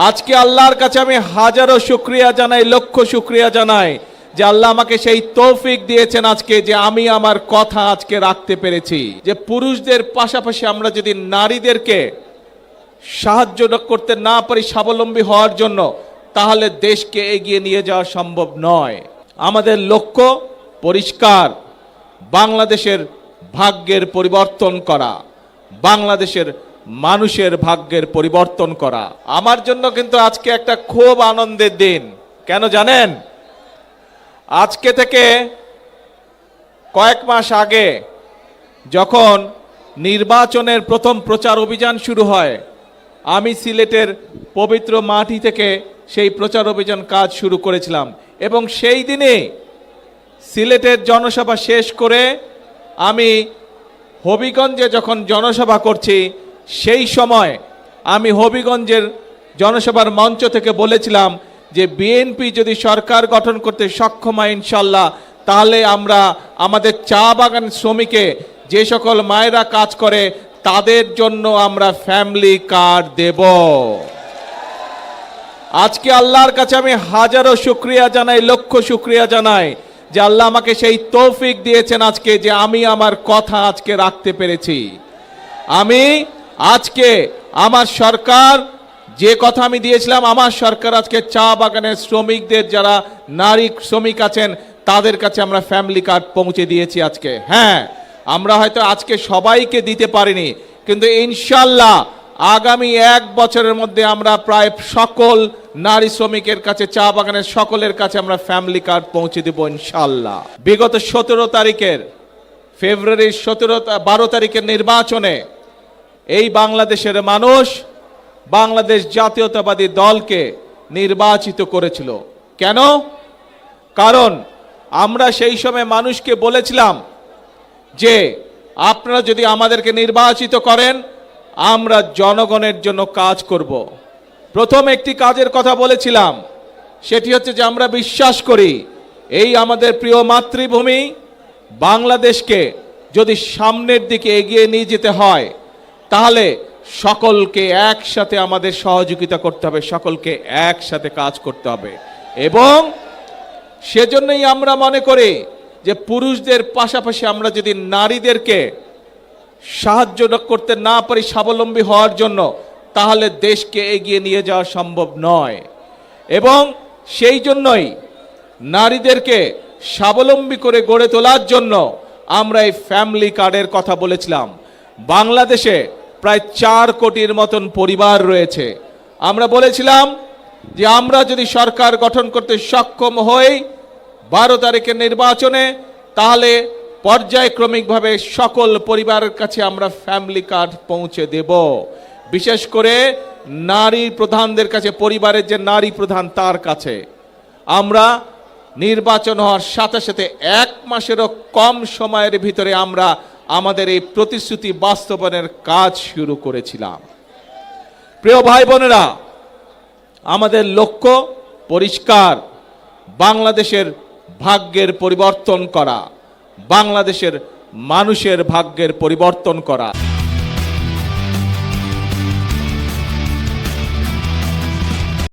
আজকে আল্লাহর কাছে আমি হাজারো শুকরিয়া জানাই, লক্ষ শুকরিয়া জানাই যে আল্লাহ আমাকে সেই তৌফিক দিয়েছেন আজকে যে আমি আমার কথা আজকে রাখতে পেরেছি। যে পুরুষদের পাশাপাশি আমরা যদি নারীদেরকে সাহায্য করতে না পারি স্বাবলম্বী হওয়ার জন্য, তাহলে দেশকে এগিয়ে নিয়ে যাওয়া সম্ভব নয়। আমাদের লক্ষ্য পরিষ্কার, বাংলাদেশের ভাগ্যের পরিবর্তন করা, বাংলাদেশের মানুষের ভাগ্যের পরিবর্তন করা। আমার জন্য কিন্তু আজকে একটা খুব আনন্দের দিন। কেন জানেন? আজকে থেকে কয়েক মাস আগে যখন নির্বাচনের প্রথম প্রচার অভিযান শুরু হয়, আমি সিলেটের পবিত্র মাটি থেকে সেই প্রচার অভিযান কাজ শুরু করেছিলাম এবং সেই দিনে সিলেটের জনসভা শেষ করে আমি হবিগঞ্জে যখন জনসভা করছি, সেই সময় আমি হবিগঞ্জের জনসভার মঞ্চ থেকে বলেছিলাম যে বিএনপি যদি সরকার গঠন করতে সক্ষম হয় ইনশাল্লাহ, তাহলে আমরা আমাদের চা বাগান শ্রমিকে যে সকল মায়েরা কাজ করে তাদের জন্য আমরা ফ্যামিলি কার্ড দেব। আজকে আল্লাহর কাছে আমি হাজারো শুকরিয়া জানাই, লক্ষ শুকরিয়া জানাই যে আল্লাহ আমাকে সেই তৌফিক দিয়েছেন আজকে যে আমি আমার কথা আজকে রাখতে পেরেছি। আমি আজকে আমার সরকার যে কথা আমি দিয়েছিলাম, আমার সরকার আজকে চা বাগানের শ্রমিকদের যারা নারী শ্রমিক আছেন তাদের কাছে আমরা ফ্যামিলি কার্ড পৌঁছে দিয়েছি আজকে। হ্যাঁ, আমরা হয়তো আজকে সবাইকে দিতে পারিনি, কিন্তু ইনশাল্লাহ আগামী 1 বছরের মধ্যে আমরা প্রায় সকল নারী শ্রমিকের কাছে, চা বাগানের সকলের কাছে আমরা ফ্যামিলি কার্ড পৌঁছে দেব ইনশাল্লাহ। বিগত 17 তারিখের ফেব্রুয়ারির 12 তারিখের নির্বাচনে এই বাংলাদেশের মানুষ বাংলাদেশ জাতীয়তাবাদী দলকে নির্বাচিত করেছিল। কেন? কারণ আমরা সেই সময় মানুষকে বলেছিলাম যে আপনারা যদি আমাদেরকে নির্বাচিত করেন, আমরা জনগণের জন্য কাজ করব। প্রথম একটি কাজের কথা বলেছিলাম, সেটি হচ্ছে যে আমরা বিশ্বাস করি এই আমাদের প্রিয় মাতৃভূমি বাংলাদেশকে যদি সামনের দিকে এগিয়ে নিয়ে যেতে হয়, তাহলে সকলকে একসাথে আমাদের সহযোগিতা করতে হবে, সকলকে একসাথে কাজ করতে হবে। এবং সেজন্যই আমরা মনে করি যে পুরুষদের পাশাপাশি আমরা যদি নারীদেরকে সাহায্য করতে না পারি স্বাবলম্বী হওয়ার জন্য, তাহলে দেশকে এগিয়ে নিয়ে যাওয়া সম্ভব নয়। এবং সেই জন্যই নারীদেরকে স্বাবলম্বী করে গড়ে তোলার জন্য আমরা এই ফ্যামিলি কার্ডের কথা বলেছিলাম। বাংলাদেশে প্রায় 4 কোটির মতন পরিবার রয়েছে। আমরা বলেছিলাম যে আমরা যদি সরকার গঠন করতে সক্ষম হই 12 তারিখের নির্বাচনে, তাহলে পর্যায়ক্রমিকভাবে সকল পরিবারের কাছে আমরা ফ্যামিলি কার্ড পৌঁছে দেব। বিশেষ করে নারী প্রধানদের কাছে, পরিবারের যে নারী প্রধান তার কাছে আমরা নির্বাচন হওয়ার সাথে সাথে 1 মাসেরও কম সময়ের ভিতরে আমরা আমাদের এই প্রতিশ্রুতি বাস্তবায়নের কাজ শুরু করেছিলাম। প্রিয় ভাই বোনেরা, আমাদের লক্ষ্য পরিষ্কার, বাংলাদেশের ভাগ্যের পরিবর্তন করা, বাংলাদেশের মানুষের ভাগ্যের পরিবর্তন করা।